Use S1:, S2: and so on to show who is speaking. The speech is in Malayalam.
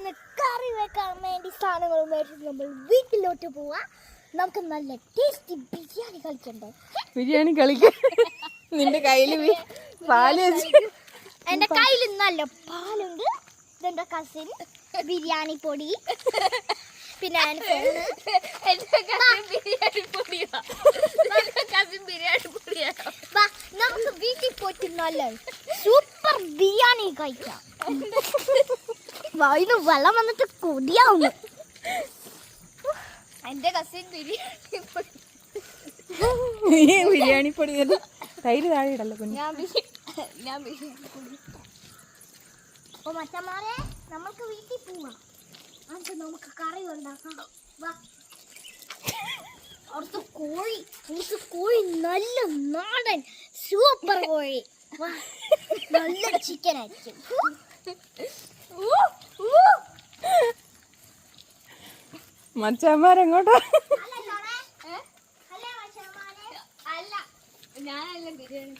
S1: ഇന്ന് കറി വെക്കാൻ വേണ്ടി സാധനങ്ങളും മേടിച്ച് നമ്മൾ വീട്ടിലോട്ട് പോവാ. നമുക്ക് നല്ല ടേസ്റ്റി ബിരിയാണി കളിക്കണ്ടേ?
S2: ബിരിയാണി കളിക്കാൻ നിന്റെ കയ്യില് പാല് വെച്ച്.
S1: എന്റെ കയ്യിൽ നല്ല പാലുണ്ട്. ഇതെന്റെ കസിൻ ബിരിയാണി പൊടി. പിന്നെ നമുക്ക് വീട്ടിൽ പോയിട്ട് നല്ല സൂപ്പർ ബിരിയാണി കഴിക്കാം. വായിന്ന് വെള്ളം വന്നിട്ട് കൊതിയാവുന്നു. എന്റെ കസിൻ
S2: ബിരിയാണി പൊടി തൈര് താഴെ ഇടല്ലോ കുഞ്ഞു.
S1: ഓ മച്ചന്മാരെ, നമുക്ക് വീട്ടിൽ പോവാം. അത് നമുക്ക് കറി ഉണ്ടാക്കാം. അവിടുത്തെ കോഴി നല്ല നാടൻ സൂപ്പർ കോഴി. നല്ല ചിക്കൻ ആയിരിക്കും.
S2: മച്ചന്മാരെങ്ങോട്ടാ?
S1: ഞാനല്ല ബിരിയാണി